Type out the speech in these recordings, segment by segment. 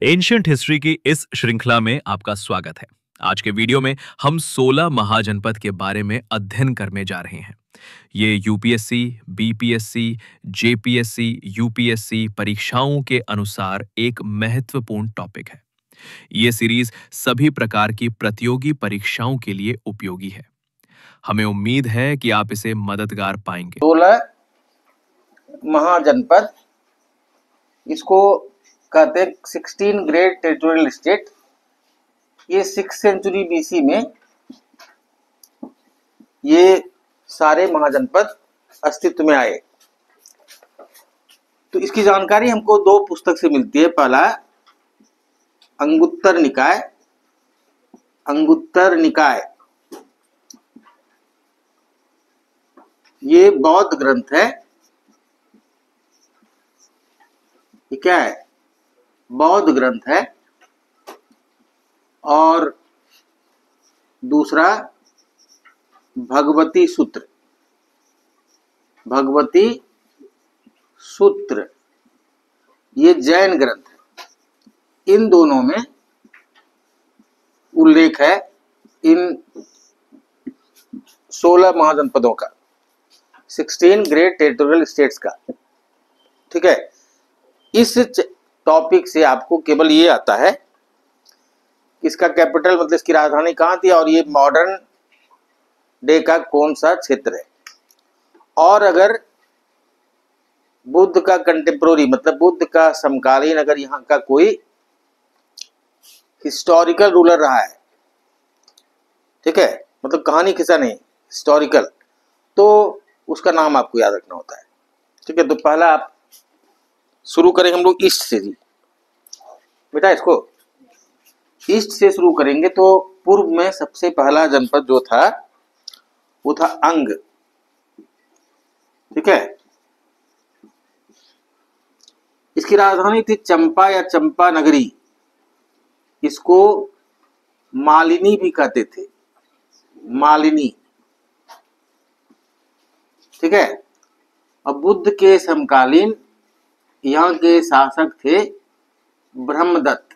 Ancient history की इस श्रृंखला में आपका स्वागत है। आज के वीडियो में हम 16 महाजनपद के बारे में अध्ययन करने जा रहे हैं। ये यूपीएससी, बीपीएससी, जेपीएससी, यूपीएससी परीक्षाओं के अनुसार एक महत्वपूर्ण टॉपिक है। ये सीरीज सभी प्रकार की प्रतियोगी परीक्षाओं के लिए उपयोगी है। हमें उम्मीद है कि आप इसे मददगार पाएंगे। 16 महाजनपद, इसको कहते हैं 16 ग्रेट टेरिटोरियल स्टेट। ये 6th सेंचुरी बीसी में ये सारे महाजनपद अस्तित्व में आए। तो इसकी जानकारी हमको दो पुस्तक से मिलती है। पहला अंगुत्तर निकाय। अंगुत्तर निकाय ये बौद्ध ग्रंथ है। ये क्या है? बौद्ध ग्रंथ है। और दूसरा भगवती सूत्र। भगवती सूत्र ये जैन ग्रंथ है। इन दोनों में उल्लेख है इन 16 महाजनपदों का, 16 ग्रेट टेरिटोरियल स्टेट्स का। ठीक है, इस टॉपिक से आपको केवल ये आता है कि इसका कैपिटल मतलब इसकी राजधानी कहाँ थी और ये मॉडर्न डे का कौन सा क्षेत्र है। और अगर बुद्ध का कंटेम्प्रोरी मतलब बुद्ध का समकालीन अगर यहाँ का कोई हिस्टोरिकल रूलर रहा है, ठीक है, मतलब कहानी किस्सा नहीं, हिस्टोरिकल, तो उसका नाम आपको याद रखना होता है। ठीक है, तो पहला आप शुरू करेंगे हम लोग ईस्ट से। जी बेटा, इसको ईस्ट से शुरू करेंगे। तो पूर्व में सबसे पहला जनपद जो था वो था अंग। ठीक है, इसकी राजधानी थी चंपा या चंपा नगरी। इसको मालिनी भी कहते थे, मालिनी। ठीक है, अब बुद्ध के समकालीन यहाँ के शासक थे ब्रह्मदत्त।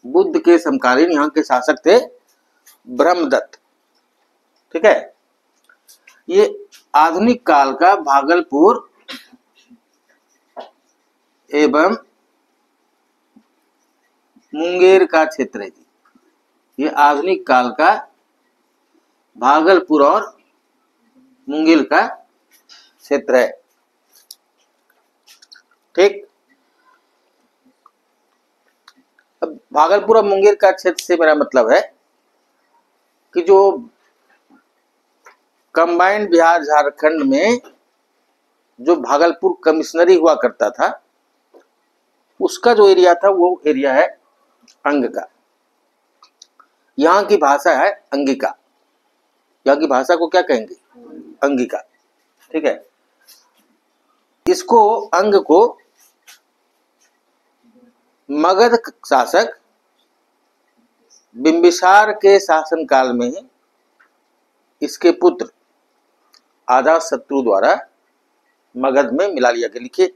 बुद्ध के समकालीन यहाँ के शासक थे ब्रह्मदत्त। ठीक है, ये आधुनिक काल का भागलपुर एवं मुंगेर का क्षेत्र है। ये आधुनिक काल का भागलपुर और मुंगेर का क्षेत्र है। ठीक, अब भागलपुर और मुंगेर का क्षेत्र से मेरा मतलब है कि जो कंबाइंड बिहार झारखंड में जो भागलपुर कमिश्नरी हुआ करता था, उसका जो एरिया था वो एरिया है अंग का। यहाँ की भाषा है अंगिका। यहाँ की भाषा को क्या कहेंगे? अंगिका। ठीक है, इसको अंग को मगध शासक बिंबिसार के शासनकाल में ही इसके पुत्र अजातशत्रु द्वारा मगध में मिला लिया गया। लिखिए,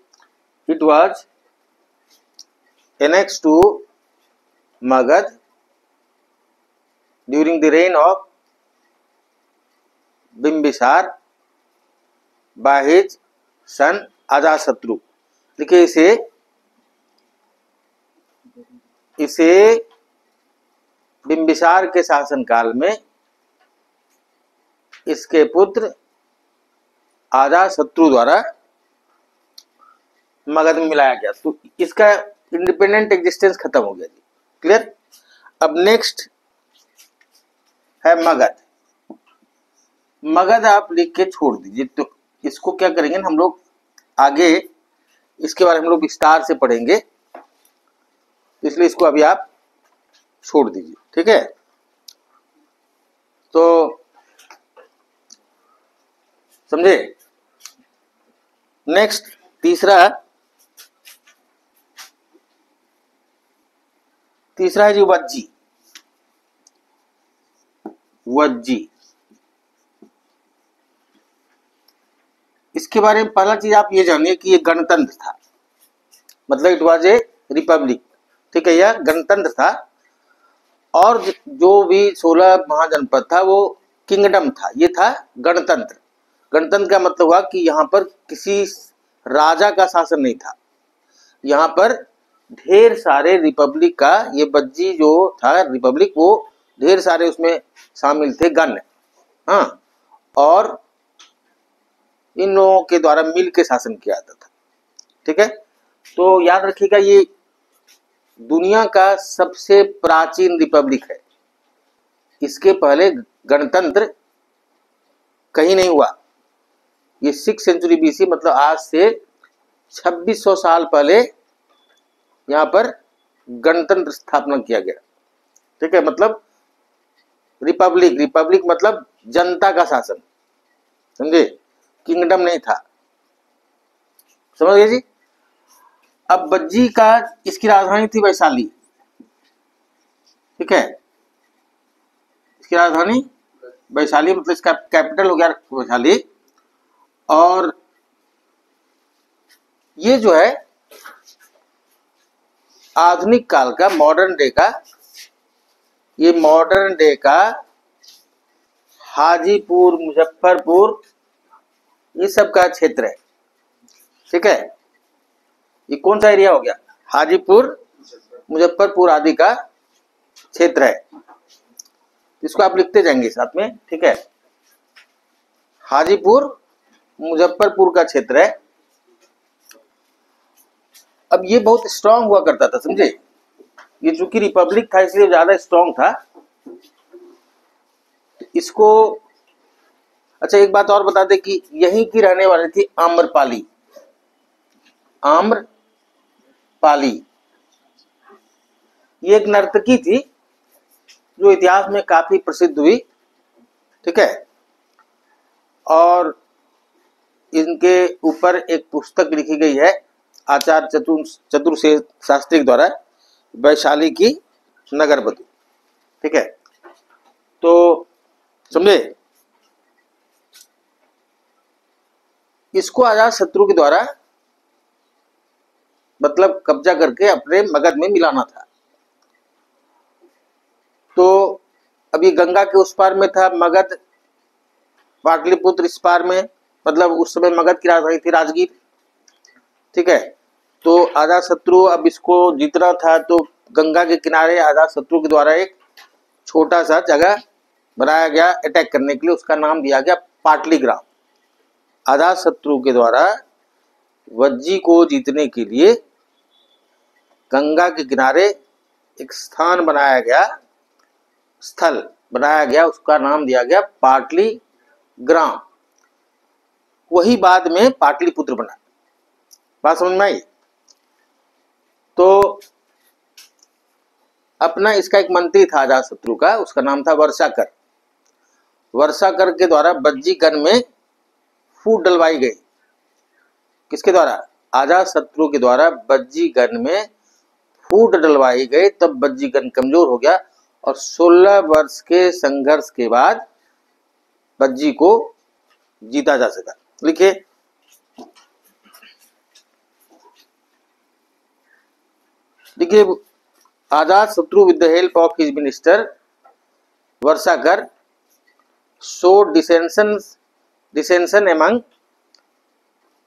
it was annex to Magadh during the reign of Bimbisara by his son Ajatashatru. लिखिए, इसे बिंबिसार के शासनकाल में इसके पुत्र अजातशत्रु द्वारा मगध में मिलाया गया। तो इसका इंडिपेंडेंट एग्जिस्टेंस खत्म हो गया। जी क्लियर। अब नेक्स्ट है मगध। मगध आप लिख के छोड़ दीजिए। तो इसको क्या करेंगे हम लोग आगे, इसके बारे में हम लोग विस्तार से पढ़ेंगे, इसलिए इसको अभी आप छोड़ दीजिए। ठीक है, तो समझे। नेक्स्ट तीसरा है जी वज्जी। वज्जी, इसके बारे में पहला चीज आप ये जानिए कि ये गणतंत्र था। मतलब इट वाज ए रिपब्लिक, ठीक है, यह गणतंत्र था। और जो भी 16 महाजनपद था वो किंगडम था, ये था गणतंत्र। गणतंत्र का मतलब हुआ कि यहाँ पर किसी राजा का शासन नहीं था, यहाँ पर ढेर सारे रिपब्लिक का, ये बज्जी जो था रिपब्लिक, वो ढेर सारे उसमें शामिल थे गण, हाँ, और इन लोगों के द्वारा मिल के शासन किया जाता था, ठीक है। तो याद रखिएगा ये दुनिया का सबसे प्राचीन रिपब्लिक है, इसके पहले गणतंत्र कहीं नहीं हुआ। ये 6th सेंचुरी BC, मतलब आज से 2600 साल पहले यहाँ पर गणतंत्र स्थापना किया गया, ठीक है। मतलब रिपब्लिक, रिपब्लिक मतलब जनता का शासन, समझे, किंगडम नहीं था, समझ गए जी। अब बज्जी का, इसकी राजधानी थी वैशाली, ठीक है, इसकी राजधानी वैशाली, मतलब इसका कैपिटल हो गया वैशाली। और ये जो है आधुनिक काल का, मॉडर्न डे का, ये मॉडर्न डे का हाजीपुर, मुजफ्फरपुर, ये सब का क्षेत्र है, ठीक है। ये कौन सा एरिया हो गया? हाजीपुर, मुजफ्फरपुर आदि का क्षेत्र है। इसको आप लिखते जाएंगे साथ में, ठीक है। हाजीपुर, मुजफ्फरपुर का क्षेत्र है। अब ये बहुत स्ट्रांग हुआ करता था, समझे, ये चूंकि रिपब्लिक था इसलिए ज्यादा स्ट्रांग था। इसको, अच्छा एक बात और बता दे कि यहीं की रहने वाली थी आम्रपाली, आम्रपाली, ये एक नर्तकी थी जो इतिहास में काफी प्रसिद्ध हुई, ठीक है। और इनके ऊपर एक पुस्तक लिखी गई है आचार्य चतुरसेन शास्त्री द्वारा, वैशाली की नगरवधु, ठीक है। तो समझे, इसको अजात शत्रु के द्वारा मतलब कब्जा करके अपने मगध में मिलाना था। तो अभी गंगा के उस पार में था मगध, पाटलिपुत्र इस पार में, मतलब उस समय मगध की राजधानी थी राजगीर, ठीक है। तो अजात शत्रु अब इसको जीतना था, तो गंगा के किनारे अजात शत्रु के द्वारा एक छोटा सा जगह बनाया गया अटैक करने के लिए, उसका नाम दिया गया पाटलीग्राम। अजात शत्रु के द्वारा वज्जी को जीतने के लिए गंगा के किनारे एक स्थान बनाया गया, स्थल बनाया गया, उसका नाम दिया गया पाटलीग्राम। वही बाद में पाटलिपुत्र बना। बात समझ में आई? तो अपना इसका एक मंत्री था अजात शत्रु का, उसका नाम था वर्षाकर। वर्षाकर के द्वारा बज्जीगण में फूट डलवाई गई। किसके द्वारा? अजात शत्रु के द्वारा बज्जीगण में फूट डलवाई गई, तब बज्जीगण कमजोर हो गया और 16 वर्ष के संघर्ष के बाद बज्जी को जीता जा सका। लिखिए, देखिए, Ajatashatru with the help of his minister Varshakar showed dissension among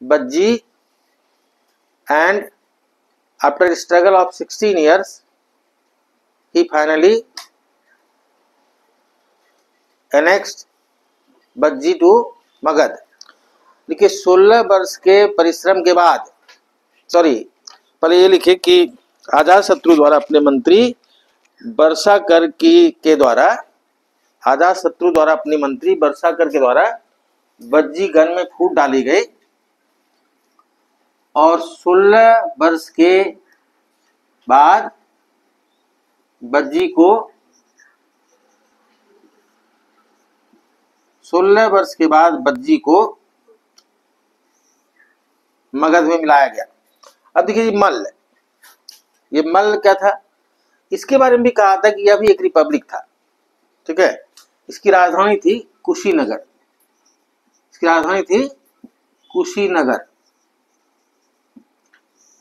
Bajji, and after a struggle of 16 years he finally annexed Bajji to Magad। देखिए 16 वर्ष के परिश्रम के बाद, सॉरी पहले ये लिखे कि अजात शत्रु द्वारा अपने मंत्री वर्षाकर के द्वारा, अजात शत्रु द्वारा अपनी मंत्री वर्षाकर के द्वारा बज्जीगण में फूट डाली गई और 16 वर्ष के बाद बज्जी को 16 वर्ष के बाद बज्जी को मगध में मिलाया गया। अब देखिए मल्ल, ये मल्ल क्या था? इसके बारे में भी कहा था कि यह भी एक रिपब्लिक था, ठीक है। इसकी राजधानी थी कुशीनगर, इसकी राजधानी थी कुशीनगर,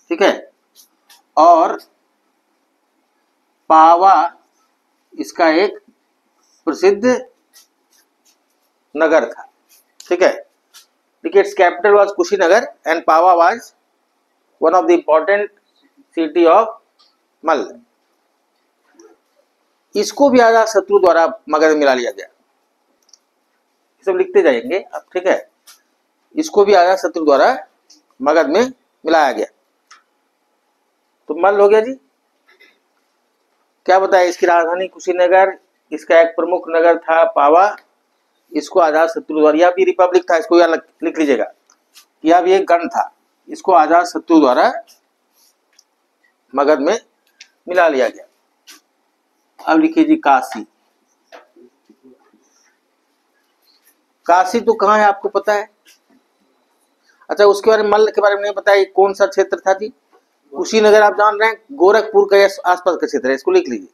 ठीक है। और पावा इसका एक प्रसिद्ध नगर था। ठीक है, देखिए its capital was Kushinagar and Pava was one of the important city of Malla. इसको भी अजात शत्रु द्वारा मगध में मिला लिया गया, सब लिखते जाएंगे अब। ठीक है, इसको भी अजात शत्रु द्वारा मगध में मिलाया गया। तो मल्ल हो गया जी। क्या बताया, इसकी राजधानी कुशीनगर, इसका एक प्रमुख नगर था पावा, इसको अजात शत्रु द्वारा, यह भी रिपब्लिक था, इसको यहाँ लिख लीजिएगा, यह भी एक गण था, इसको अजात शत्रु द्वारा मगध में मिला लिया गया। अब लिखिए जी काशी। काशी तो कहाँ है आपको पता है? अच्छा, उसके बारे में, मल्ल के बारे में नहीं पता है, कौन सा क्षेत्र था जी? कुशीनगर आप जान रहे हैं, गोरखपुर का आसपास का क्षेत्र है, इसको लिख लीजिए।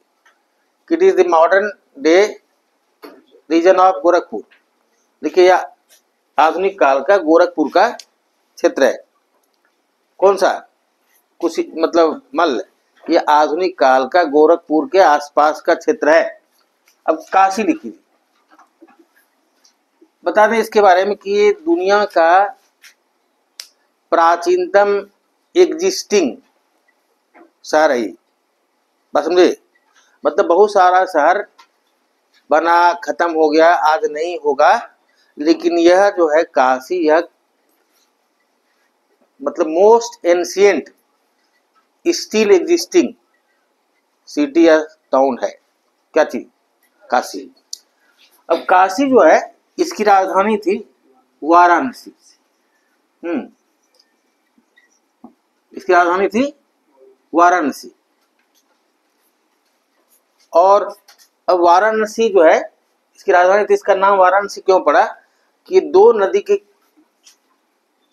It is the modern day region of Gorakhpur. देखिए यह आधुनिक काल का गोरखपुर का क्षेत्र है। कौन सा? कुशी मतलब मल्ल, ये आधुनिक काल का गोरखपुर के आसपास का क्षेत्र है। अब काशी लिखिए। बता दें इसके बारे में कि ये दुनिया का प्राचीनतम एग्जिस्टिंग शहर है। बस समझे, मतलब बहुत सारा शहर बना खत्म हो गया, आज नहीं होगा, लेकिन यह जो है काशी, यह मतलब most ancient still existing city या टाउन है। क्या चीज? काशी। अब काशी जो है, इसकी राजधानी थी वाराणसी। इसकी राजधानी थी वाराणसी। और अब वाराणसी जो है इसकी राजधानी थी, इसका नाम वाराणसी क्यों पड़ा कि दो नदी के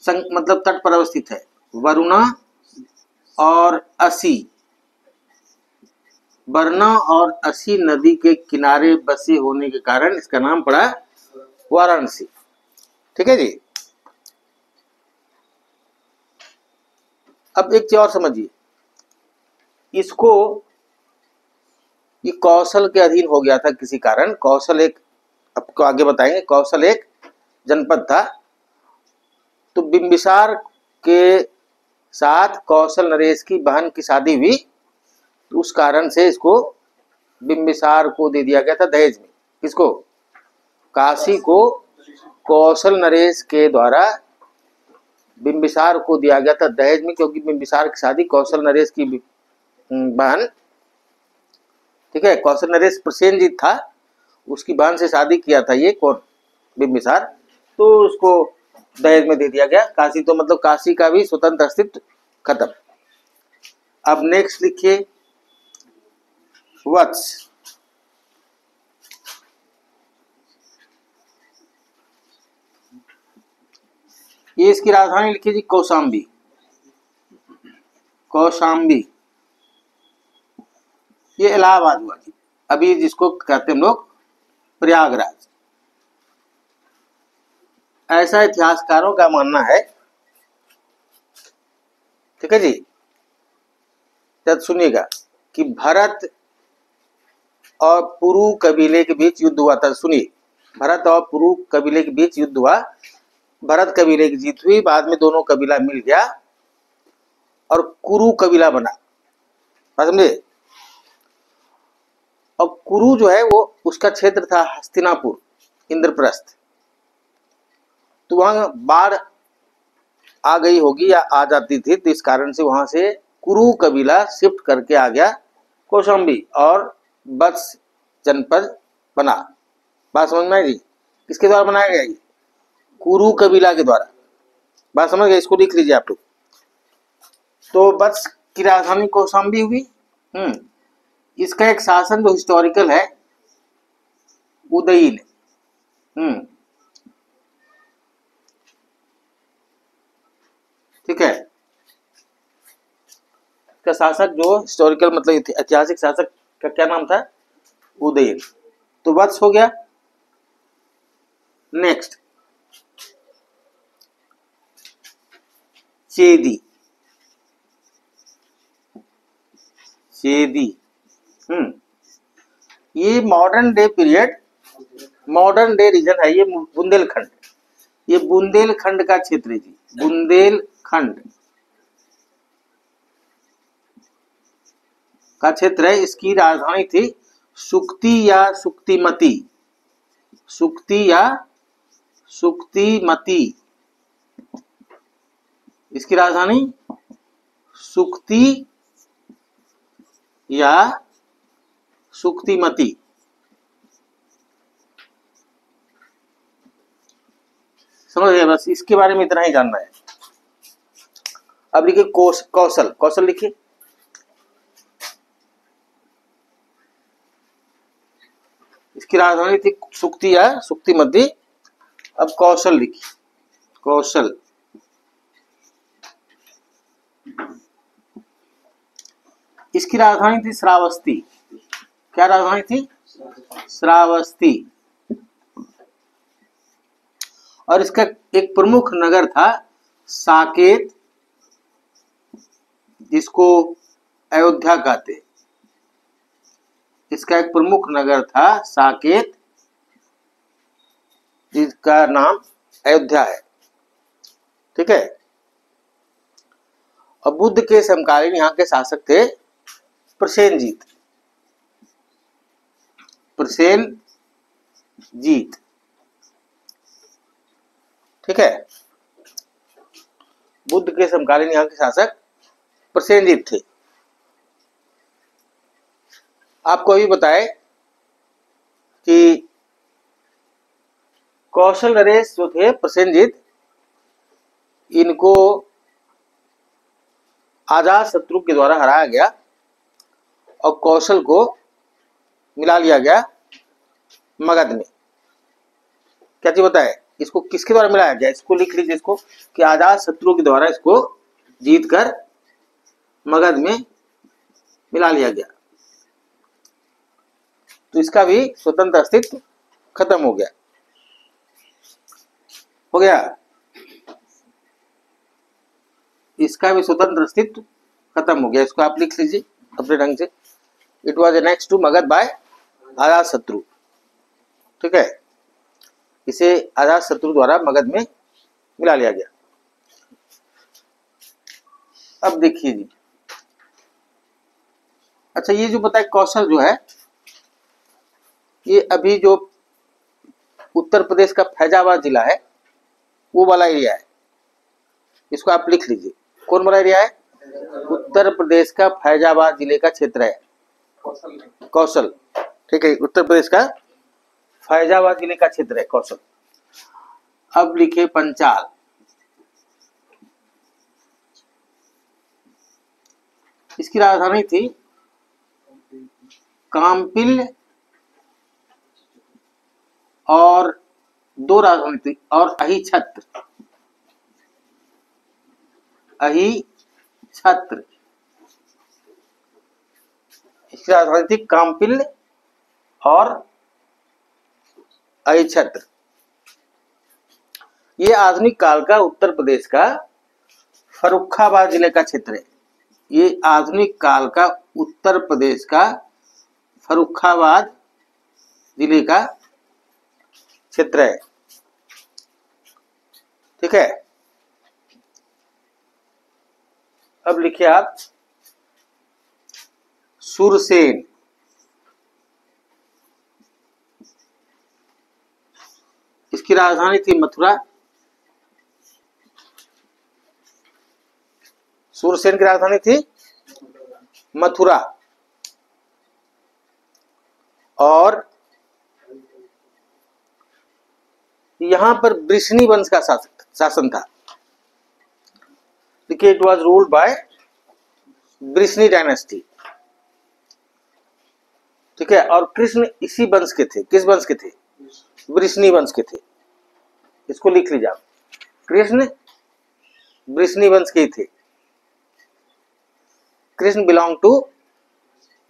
मतलब तट पर अवस्थित है, वरुणा और असी। वरुणा और असी नदी के किनारे बसे होने के कारण इसका नाम पड़ा वाराणसी। ठीक है जी। अब एक चीज और समझिए, इसको ये कौशल के अधीन हो गया था किसी कारण। कौशल एक, आपको आगे बताएंगे, कौशल एक जनपद था। तो बिंबिसार के साथ कौशल नरेश की बहन की शादी हुई, तो उस कारण से इसको बिंबिसार को दे दिया गया था दहेज में। किसको? काशी को कौशल नरेश के द्वारा बिंबिसार को दिया गया था दहेज में, क्योंकि बिंबिसार की शादी कौशल नरेश की बहन, ठीक है, कौशल नरेश प्रसेनजीत था, उसकी बहन से शादी किया था ये कौन? बिंबिसार। तो उसको दहेज में दे दिया गया। काशी तो मतलब काशी का भी स्वतंत्र अस्तित्व खत्म। अब नेक्स्ट लिखिए वत्स। ये इसकी राजधानी लिखिए जी कौशाम्बी। कौशाम्बी ये इलाहाबाद हुआ जी, अभी जिसको कहते हैं हम लोग प्रयागराज। ऐसा इतिहासकारों का मानना है, ठीक है जी, जब सुनिएगा, कि भरत और पुरु कबीले के बीच युद्ध हुआ था। सुनिए, भरत और पुरु कबीले के बीच युद्ध हुआ, भरत कबीले की जीत हुई, बाद में दोनों कबीला मिल गया और कुरु कबीला बना। समझे? और कुरु जो है वो, उसका क्षेत्र था हस्तिनापुर, इंद्रप्रस्थ। तो वहां बाढ़ आ गई होगी या आ जाती थी, तो इस कारण से वहां से कुरु कबीला शिफ्ट करके आ गया कौशाम्बी और वत्स जनपद बना। बात समझ में आई? किसके द्वारा बनाया गया? ये कुरु कबीला के द्वारा। बात समझ गए? इसको लिख लीजिए आप लोग। तो वत्स की राजधानी कौशाम्बी हुई। इसका एक शासन जो हिस्टोरिकल है उदयीन। ठीक है, इसका शासक जो हिस्टोरिकल मतलब ऐतिहासिक शासक का क्या नाम था? उदयीन। तो वत्स हो गया। नेक्स्ट चेदी। चेदी। ये modern day period, modern day region है ये बुंदेलखंड। ये बुंदेलखंड का क्षेत्र है जी, बुंदेलखंड का क्षेत्र है। इसकी राजधानी थी सुक्ति या सुक्तिमती, सुक्ति या सुक्तिमती। इसकी राजधानी सुक्ति या सुक्तिमती। समझ गए, बस इसके बारे में इतना ही जानना है। अब लिखिए कौशल, कौशल लिखिए। इसकी राजधानी थी सुक्ति या सुक्तिमती। अब कौशल लिखिए, कौशल। इसकी राजधानी थी श्रावस्ती। क्या राजधानी थी? श्रावस्ती। और इसका एक प्रमुख नगर था साकेत, जिसको अयोध्या कहते। इसका एक प्रमुख नगर था साकेत, जिसका नाम अयोध्या है। ठीक है। और बुद्ध के समकालीन यहाँ के शासक थे प्रसेनजीत, प्रसेनजीत। ठीक है। बुद्ध के समकालीन यहाँ के शासक प्रसेनजीत थे। आपको अभी बताए कि कौशल नरेश जो थे प्रसेनजीत, इनको अजातशत्रु के द्वारा हराया गया और कौशल को मिला लिया गया मगध में। क्या चीज बताए? इसको किसके द्वारा मिलाया गया? इसको लिख लीजिए, इसको कि अजातशत्रु के द्वारा इसको जीतकर मगध में मिला लिया गया। तो इसका भी स्वतंत्र अस्तित्व खत्म हो गया। हो गया, इसका भी स्वतंत्र अस्तित्व खत्म हो गया। इसको आप लिख लीजिए अपने ढंग से। It was next to Magadh by Ajatashatru. ठीक है। इसे अजातशत्रु द्वारा मगध में मिला लिया गया। अब देखिए जी, अच्छा ये जो बताए कौशल जो है, ये अभी जो उत्तर प्रदेश का फैजाबाद जिला है वो वाला एरिया है। इसको आप लिख लीजिए। कौन वाला एरिया है? उत्तर प्रदेश का फैजाबाद जिले का क्षेत्र है कौशल। ठीक है, उत्तर प्रदेश का फैजाबाद जिले का क्षेत्र है कौशल। अब लिखे पंचाल। इसकी राजधानी थी काम्पिल, और दो राजधानी थी, और अहिछत्र। अहिछत्र इसकी राजधानी थी काम्पिल और अहिछत्र। ये आधुनिक काल का उत्तर प्रदेश का फर्रुखाबाद जिले का क्षेत्र है। ये आधुनिक काल का उत्तर प्रदेश का फर्रुखाबाद जिले का क्षेत्र है। ठीक है। अब लिखिए आप सुरसेन। इसकी राजधानी थी मथुरा। सुरसेन की राजधानी थी मथुरा, और यहां पर वृष्णि वंश का शासन था। देखिए, it was ruled by Vrishni dynasty. ठीक है। और कृष्ण इसी वंश के थे। किस वंश के थे? वृष्णि वंश के थे। इसको लिख लीजिए आप, कृष्ण वृष्णि वंश के ही थे। Krishna belong to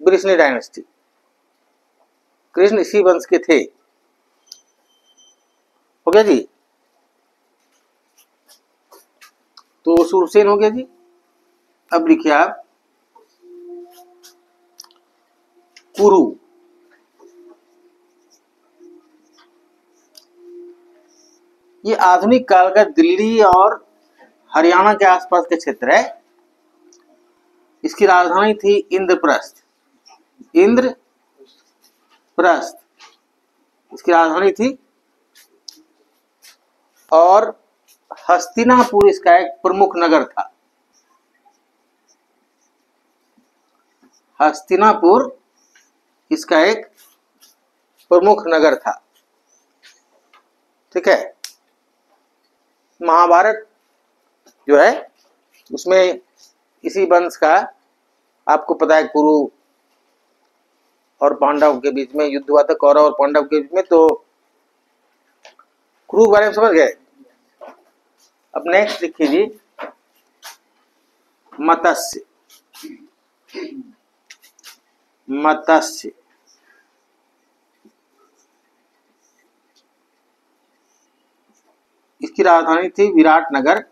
Vrishni dynasty. Krishna इसी वंश के थे। हो गया जी। तो सुरसेन हो गया जी। अब लिखिए आप कुरु। ये आधुनिक काल का दिल्ली और हरियाणा के आसपास के क्षेत्र है। इसकी राजधानी थी इंद्रप्रस्थ। इंद्रप्रस्थ इसकी राजधानी थी, और हस्तिनापुर इसका एक प्रमुख नगर था। हस्तिनापुर इसका एक प्रमुख नगर था। ठीक है। महाभारत जो है उसमें इसी वंश का, आपको पता है, कुरु और पांडव के बीच में युद्ध हुआ था, कौरव और पांडव के बीच में। तो कुरु के बारे में समझ गए। अब नेक्स्ट लिखिए जी, मत्स्य। मत्स्य इसकी राजधानी थी विराटनगर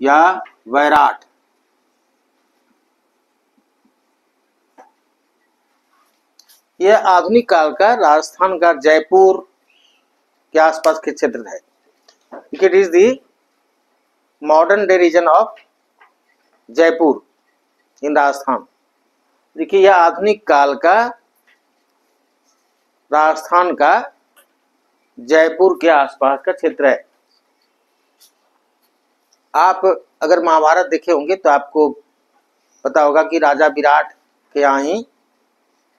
या वैराट। यह आधुनिक काल का राजस्थान का जयपुर के आसपास के क्षेत्र है। It is the modern day region of Jaipur in Rajasthan. देखिए, यह आधुनिक काल का राजस्थान का जयपुर के आसपास का क्षेत्र है। आप अगर महाभारत देखे होंगे तो आपको पता होगा कि राजा विराट के यहाँ ही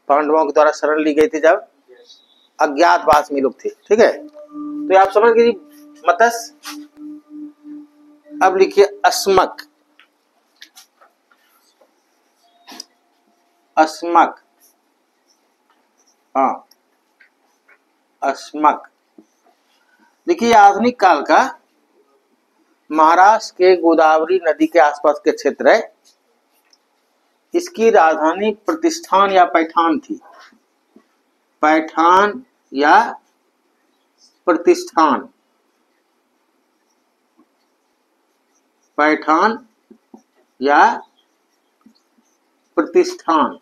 पांडवों के द्वारा शरण ली गई थी जब अज्ञातवास में लोग थे। ठीक है, तो आप समझ गए मत्स्य। अब लिखिए अस्मक। अस्मक, हाँ, अस्मक। देखिए, आधुनिक काल का महाराष्ट्र के गोदावरी नदी के आसपास के क्षेत्र है। इसकी राजधानी प्रतिष्ठान या पैठान थी। पैठान या प्रतिष्ठान, पैठान या प्रतिष्ठान।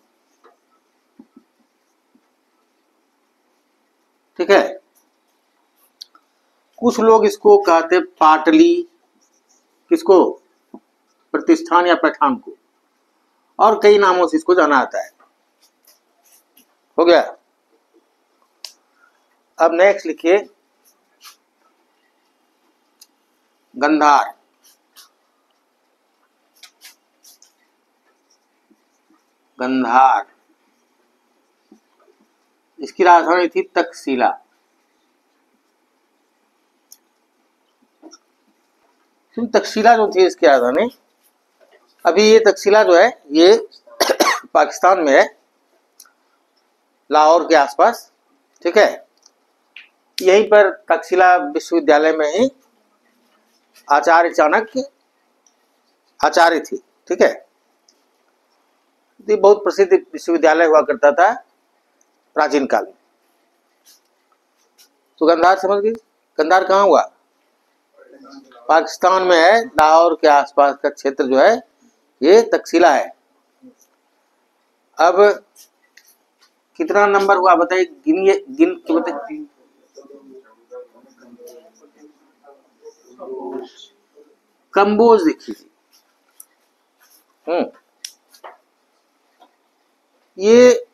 ठीक है। कुछ लोग इसको कहते पाटली, किसको? प्रतिष्ठान या पैठान को, और कई नामों से इसको जाना जाता है। हो गया। अब नेक्स्ट लिखिए गंधार। गंधार इसकी राजधानी थी तक्षशिला। तक्षशिला जो थी इसकी राजधानी, अभी ये तक्षशिला जो है ये पाकिस्तान में है, लाहौर के आसपास। ठीक है, यहीं पर तक्षशिला विश्वविद्यालय में ही आचार्य चाणक्य आचार्य थी। ठीक है, ये बहुत प्रसिद्ध विश्वविद्यालय हुआ करता था प्राचीन काल में। तो गंधार समझ गए। गंधार कहाँ हुआ? पाकिस्तान में है, लाहौर के आसपास का क्षेत्र जो है ये तक्षशिला है। अब कितना नंबर हुआ बताइए, गिनिए, गिन के बताइए। कंबोज देखिए। ये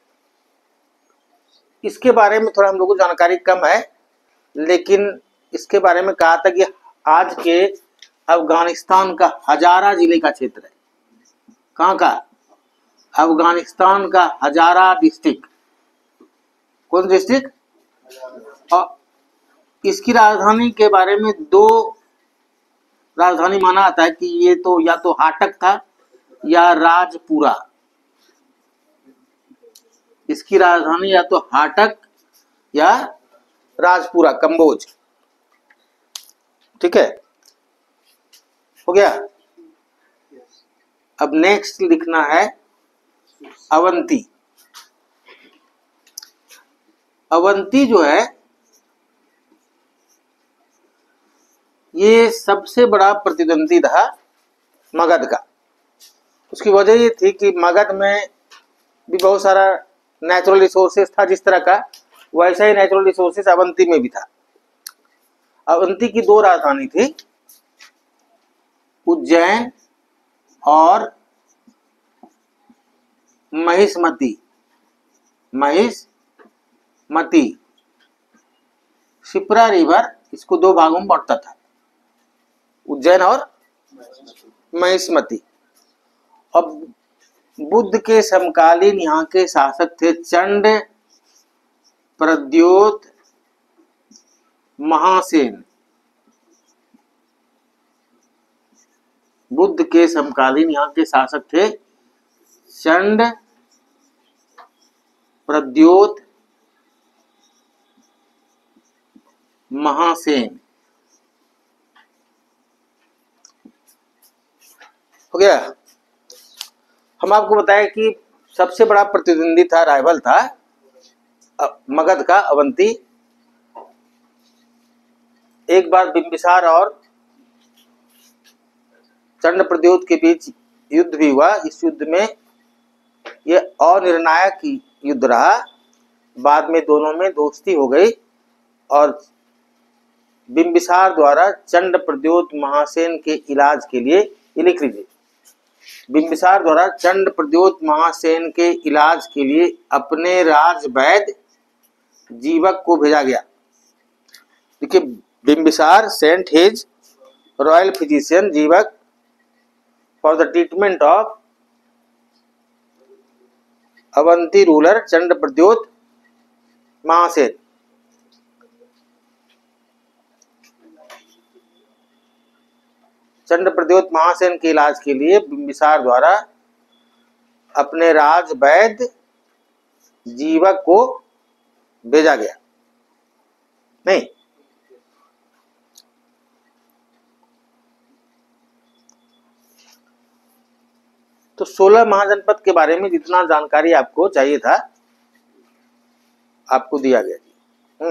इसके बारे में थोड़ा हम लोगों को जानकारी कम है, लेकिन इसके बारे में कहा था कि आज के अफगानिस्तान का हजारा जिले का क्षेत्र है। कहाँ का? अफगानिस्तान का हजारा डिस्ट्रिक्ट। कौन डिस्ट्रिक्ट? और इसकी राजधानी के बारे में दो राजधानी माना जाता है कि ये तो या तो हाटक था या राजपुरा। इसकी राजधानी या तो हाटक या राजपुरा, कंबोज। ठीक है, हो गया। अब नेक्स्ट लिखना है अवंती। अवंती जो है ये सबसे बड़ा प्रतिद्वंदी था मगध का। उसकी वजह ये थी कि मगध में भी बहुत सारा नेचुरल रिसोर्सेस था जिस तरह का, वैसा ही नेचुरल रिसोर्सेस अवंती में भी था। अवंती की दो राजधानी थी, उज्जैन और महिष्मती। महिष्मती शिप्रा रिवर इसको दो भागों में बांटता था, उज्जैन और महिष्मती। अब बुद्ध के समकालीन यहाँ के शासक थे चंड प्रद्योत महासेन। बुद्ध के समकालीन यहाँ के शासक थे चंड प्रद्योत महासेन। हो गया। हम आपको बताएं कि सबसे बड़ा प्रतिद्वंदी था, राइवल था मगध का अवंती। एक बार बिंबिसार और चंड प्रद्योत के बीच युद्ध भी हुआ। इस युद्ध में ये अनिर्णायक युद्ध रहा। बाद में दोनों में दोस्ती हो गई और बिंबिसार द्वारा चंड प्रद्योत महासेन के इलाज के लिए, ये लिख लीजिए, बिंबिसार द्वारा चंड प्रद्योत महासेन के इलाज के लिए अपने राज वैद्य जीवक को भेजा गया। देखिए, Bimbisara sent his royal physician Jivaka for the treatment of Avanti ruler Chanda Pradyota Mahasena. Chanda Pradyota Mahasena के इलाज के लिए बिंबिसार द्वारा अपने राज वैद्य जीवक को भेजा गया। नहीं, तो 16 महाजनपद के बारे में जितना जानकारी आपको चाहिए था आपको दिया गया।